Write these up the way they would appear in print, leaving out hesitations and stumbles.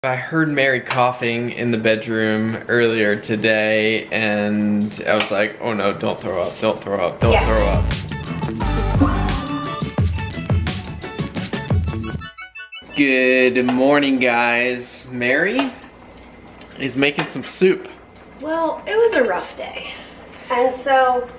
I heard Mary coughing in the bedroom earlier today, and I was like, oh no, don't throw up, don't throw up, don't throw up. Good morning, guys. Mary is making some soup. Well, it was a rough day, and so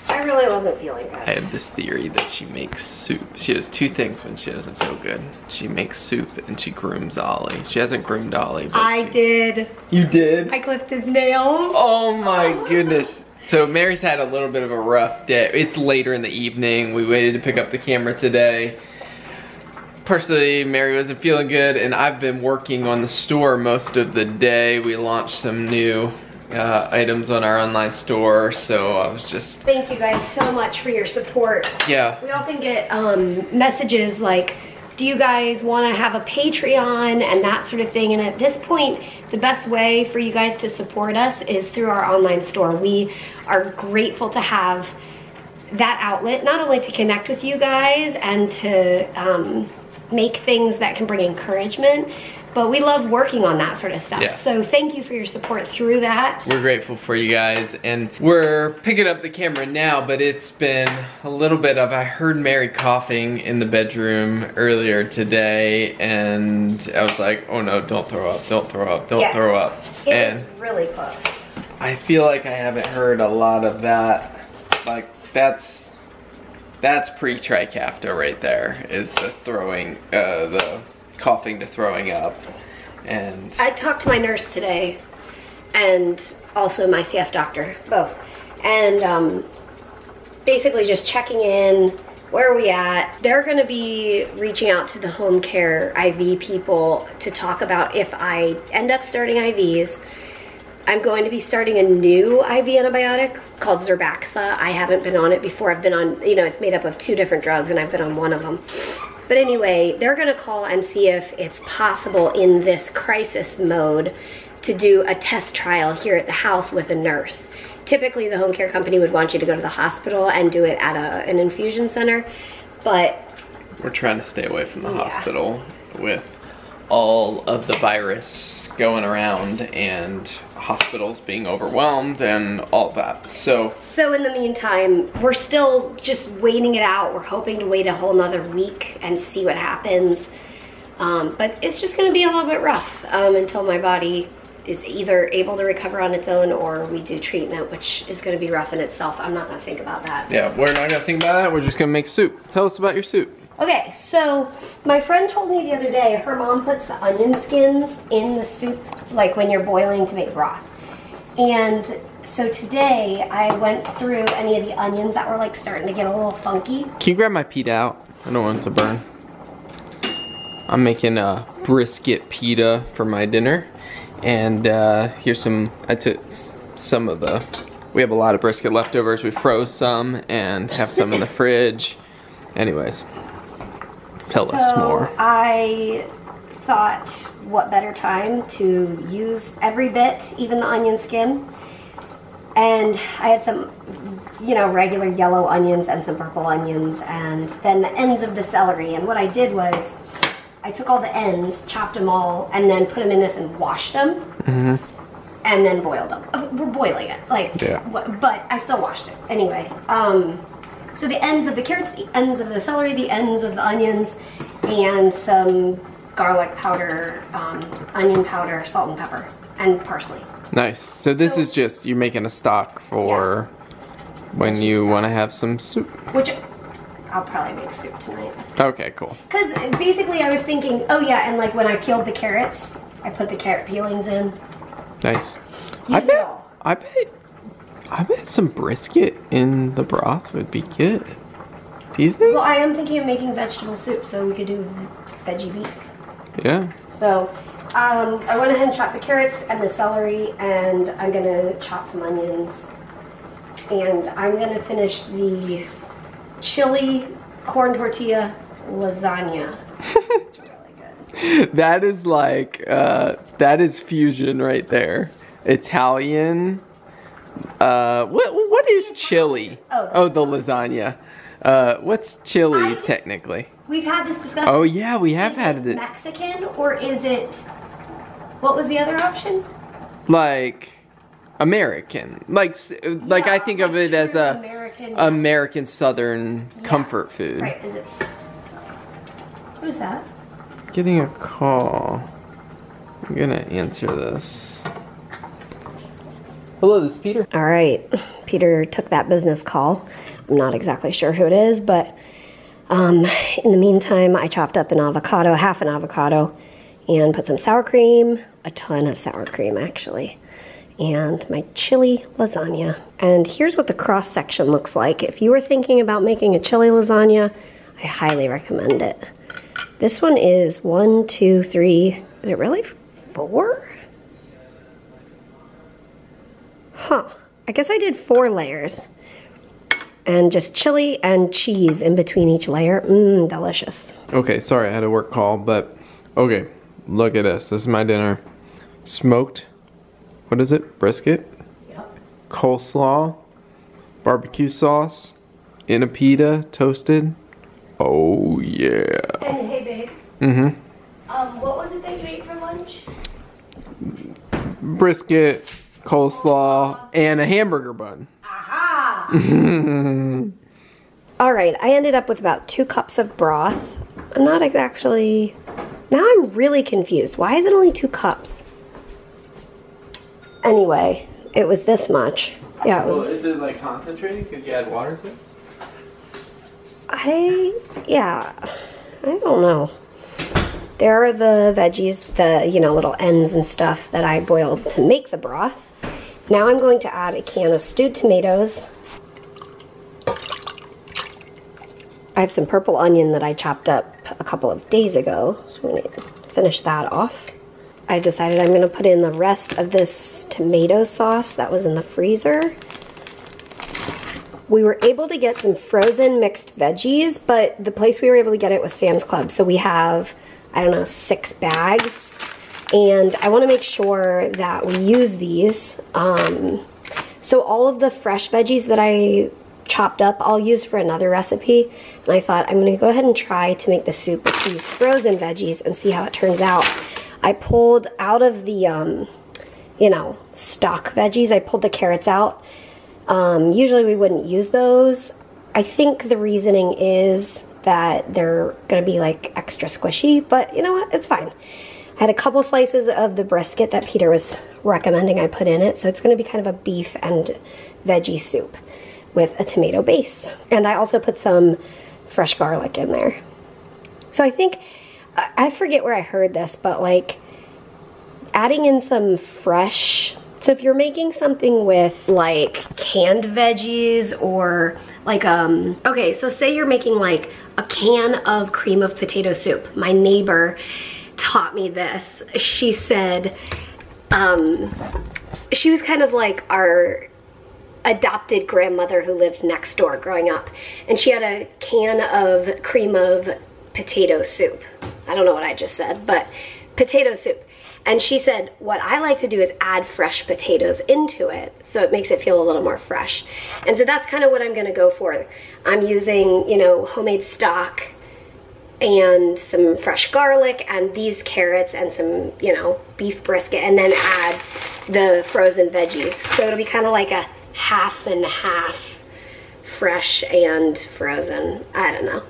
I really wasn't feeling good. I have this theory that she makes soup. She does two things when she doesn't feel good. She makes soup and she grooms Ollie. She hasn't groomed Ollie, but I did. You did? I clipped his nails. Oh my goodness. So Mary's had a little bit of a rough day. It's later in the evening. We waited to pick up the camera today. Personally, Mary wasn't feeling good, and I've been working on the store most of the day. We launched some new items on our online store, so I was just... Thank you guys so much for your support. Yeah. We often get messages like, do you guys want to have a Patreon and that sort of thing, and at this point, the best way for you guys to support us is through our online store. We are grateful to have that outlet, not only to connect with you guys and to make things that can bring encouragement, but we love working on that sort of stuff. Yeah. So thank you for your support through that. We're grateful for you guys, and we're picking up the camera now, but it's been a little bit of, I heard Mary coughing in the bedroom earlier today, and I was like, oh no, don't throw up, don't throw up, don't throw up. It was really close. I feel like I haven't heard a lot of that. Like, that's pre-tricafta right there, is the throwing, the coughing to throwing up. And I talked to my nurse today, and also my CF doctor, both, and basically just checking in, where are we at. They're going to be reaching out to the home care IV people to talk about if I end up starting IVs. I'm going to be starting a new IV antibiotic called Zerbaxa. I haven't been on it before. I've been on, you know, it's made up of 2 different drugs, and I've been on one of them. But anyway, they're gonna call and see if it's possible in this crisis mode to do a test trial here at the house with a nurse. Typically, the home care company would want you to go to the hospital and do it at an infusion center, but... We're trying to stay away from the hospital with all of the virus going around and hospitals being overwhelmed and all that. So in the meantime, we're still just waiting it out. We're hoping to wait a whole nother week and see what happens. But it's just gonna be a little bit rough until my body is either able to recover on its own or we do treatment, which is gonna be rough in itself. I'm not gonna think about that. Yeah, we're not gonna think about that. We're just gonna make soup. Tell us about your soup. Okay, so my friend told me the other day her mom puts the onion skins in the soup, like when you're boiling to make broth. And so today I went through any of the onions that were like starting to get a little funky. Can you grab my pita out? I don't want it to burn. I'm making a brisket pita for my dinner. And here's some, I took some of the, we have a lot of brisket leftovers. We froze some and have some in the fridge. Anyways. Tell us more. I thought, what better time to use every bit, even the onion skin. And I had some, you know, regular yellow onions and some purple onions, and then the ends of the celery. And what I did was, I took all the ends, chopped them all, and then put them in this and washed them. Mm-hmm. And then boiled them. We're boiling it, like, but I still washed it. Anyway, so the ends of the carrots, the ends of the celery, the ends of the onions, and some garlic powder, onion powder, salt and pepper, and parsley. Nice. So this is just, you're making a stock for when you want to have some soup. Which I'll probably make soup tonight. Okay, cool. Because basically I was thinking, oh yeah, and like when I peeled the carrots, I put the carrot peelings in. Nice. I bet some brisket in the broth would be good. Do you think? Well, I am thinking of making vegetable soup, so we could do veggie beef. Yeah. So, I went ahead and chopped the carrots and the celery, and I'm gonna chop some onions. And I'm gonna finish the chili corn tortilla lasagna. It's really good. That is like, that is fusion right there. Italian. What is chili? Oh, the lasagna. What's chili technically? We've had this discussion. Oh yeah, we have had it. Mexican or is it What was the other option? Like American. Like I think of it as a American Southern comfort food. Right, what is that? Getting a call. I'm gonna answer this. Hello, this is Peter. All right, Peter took that business call. I'm not exactly sure who it is, but in the meantime, I chopped up an avocado, half an avocado, and put some sour cream, a ton of sour cream actually, and my chili lasagna. And here's what the cross section looks like. If you were thinking about making a chili lasagna, I highly recommend it. This one is 1, 2, 3, is it really 4? Huh, I guess I did 4 layers. And just chili and cheese in between each layer. Mmm, delicious. Okay, sorry, I had a work call, but okay, look at this. This is my dinner. Smoked, what is it? Brisket? Yep. Coleslaw, barbecue sauce, in a pita, toasted. Oh, yeah. And hey, babe. Mm-hmm. What was it that you ate for lunch? Brisket, coleslaw, and a hamburger bun. Aha! All right, I ended up with about 2 cups of broth. I'm not actually... Now I'm really confused. Why is it only 2 cups? Anyway, it was this much. Yeah, it was... Well, is it like concentrated? Could you add water to it? I don't know. There are the veggies, the, you know, little ends and stuff that I boiled to make the broth. Now I'm going to add a can of stewed tomatoes. I have some purple onion that I chopped up a couple of days ago, so we're going to finish that off. I decided I'm going to put in the rest of this tomato sauce that was in the freezer. We were able to get some frozen mixed veggies, but the place we were able to get it was Sam's Club. So we have, I don't know, 6 bags. And I want to make sure that we use these. So all of the fresh veggies that I chopped up, I'll use for another recipe. And I thought I'm going to go ahead and try to make the soup with these frozen veggies and see how it turns out. I pulled out of the, you know, stock veggies, I pulled the carrots out. Usually we wouldn't use those. I think the reasoning is that they're going to be like extra squishy, but you know what? It's fine. I had a couple slices of the brisket that Peter was recommending I put in it, so it's going to be kind of a beef and veggie soup with a tomato base. And I also put some fresh garlic in there. So I think, I forget where I heard this, but like adding in some fresh, so if you're making something with like canned veggies or like, okay, so say you're making like a can of cream of potato soup. My neighbor taught me this. She said, she was kind of like our adopted grandmother who lived next door growing up. And she had a can of cream of potato soup. I don't know what I just said, but potato soup. And she said, what I like to do is add fresh potatoes into it, so it makes it feel a little more fresh. And so that's kind of what I'm gonna go for. I'm using, you know, homemade stock and some fresh garlic and these carrots and some, you know, beef brisket, and then add the frozen veggies. So it'll be kind of like a half and half, fresh and frozen. I don't know.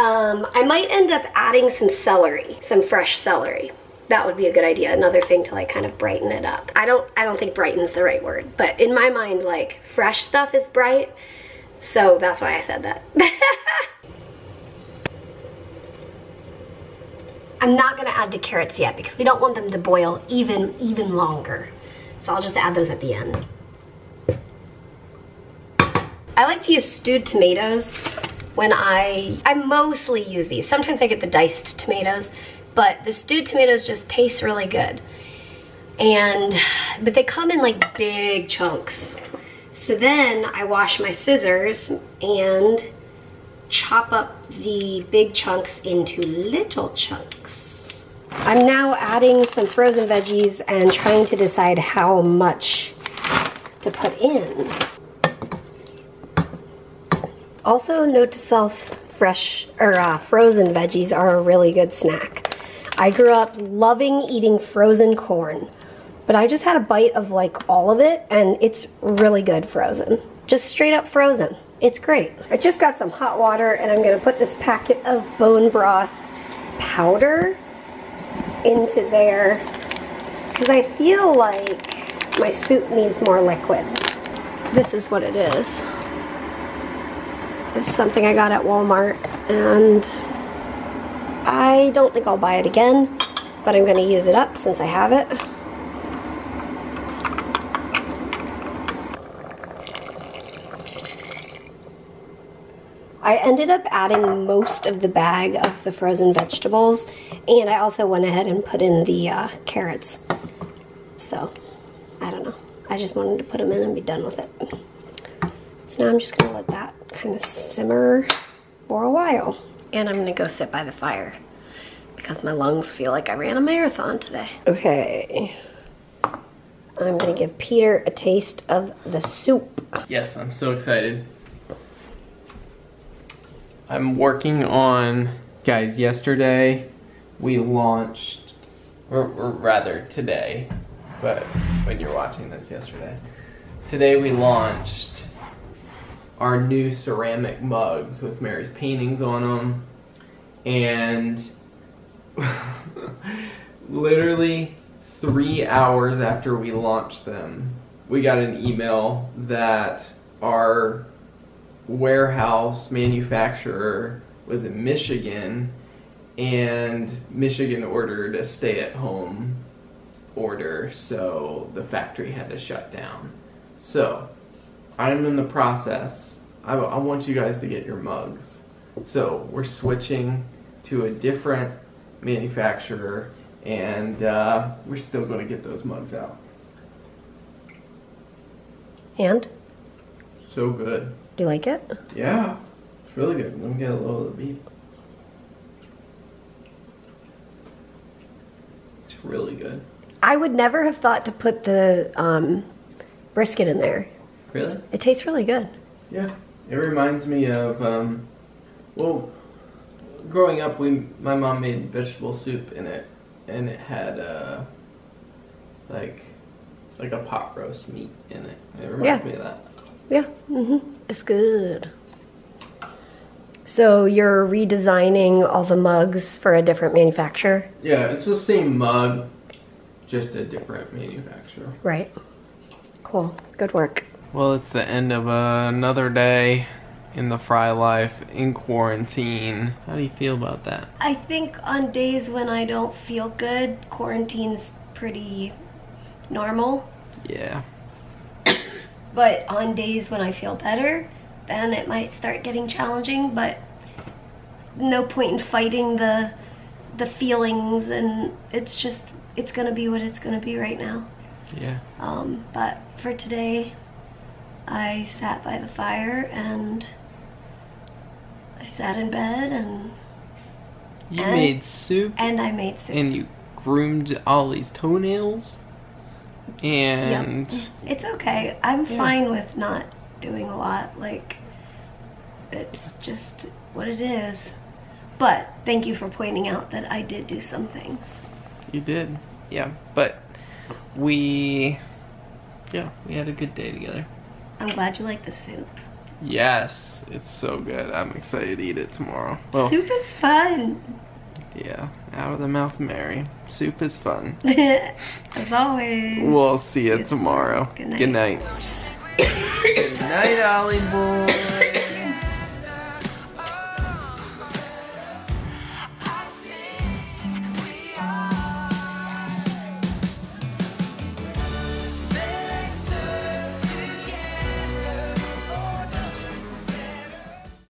I might end up adding some celery, some fresh celery. That would be a good idea. Another thing to like kind of brighten it up. I don't think brighten's the right word, but in my mind, like fresh stuff is bright. So that's why I said that. I'm not gonna add the carrots yet because we don't want them to boil even longer. So I'll just add those at the end. I like to use stewed tomatoes when I mostly use these. Sometimes I get the diced tomatoes, but the stewed tomatoes just taste really good. But they come in like big chunks. So then I wash my scissors and chop up the big chunks into little chunks. I'm now adding some frozen veggies and trying to decide how much to put in. Also, note to self, fresh or frozen veggies are a really good snack. I grew up loving eating frozen corn, but I just had a bite of like all of it, and it's really good frozen. Just straight up frozen. It's great. I just got some hot water, and I'm gonna put this packet of bone broth powder into there, because I feel like my soup needs more liquid. This is what it is. This is something I got at Walmart, and I don't think I'll buy it again, but I'm gonna use it up since I have it. I ended up adding most of the bag of the frozen vegetables, and I also went ahead and put in the carrots. So, I don't know. I just wanted to put them in and be done with it. So now I'm just gonna let that kind of simmer for a while. And I'm gonna go sit by the fire because my lungs feel like I ran a marathon today. Okay. I'm gonna give Peter a taste of the soup. Yes, I'm so excited. I'm working on, guys, yesterday we launched, or rather today, but when you're watching this yesterday. Today we launched our new ceramic mugs with Mary's paintings on them, and literally 3 hours after we launched them, we got an email that our warehouse manufacturer was in Michigan, and Michigan ordered a stay-at-home order, so the factory had to shut down. So I'm in the process. I want you guys to get your mugs. So we're switching to a different manufacturer, and we're still going to get those mugs out. And? So good. Do you like it? Yeah, it's really good. Let me get a little of the beef. It's really good. I would never have thought to put the brisket in there. Really? It tastes really good. Yeah, it reminds me of, well, growing up, my mom made vegetable soup in it, and it had, like a pot roast meat in it. It reminds me of that. Yeah, it's good. So you're redesigning all the mugs for a different manufacturer? Yeah, it's the same mug, just a different manufacturer. Right. Cool. Good work. Well, it's the end of another day in the Frey life in quarantine. How do you feel about that? I think on days when I don't feel good, quarantine's pretty normal. Yeah. But on days when I feel better, then it might start getting challenging, but no point in fighting the feelings, and it's gonna be what it's gonna be right now. Yeah. But for today, I sat by the fire, and I sat in bed, and made soup? And I made soup. And you groomed Ollie's toenails? And yep. It's okay. I'm fine with not doing a lot. Like, it's just what it is. But thank you for pointing out that I did do some things. You did. Yeah, but we had a good day together. I'm glad you like the soup. Yes, it's so good. I'm excited to eat it tomorrow. Well, soup is fun. Yeah, out of the mouth, Mary. Soup is fun. As always. We'll see you tomorrow. Good night. Good night. Good night, Ollie boy.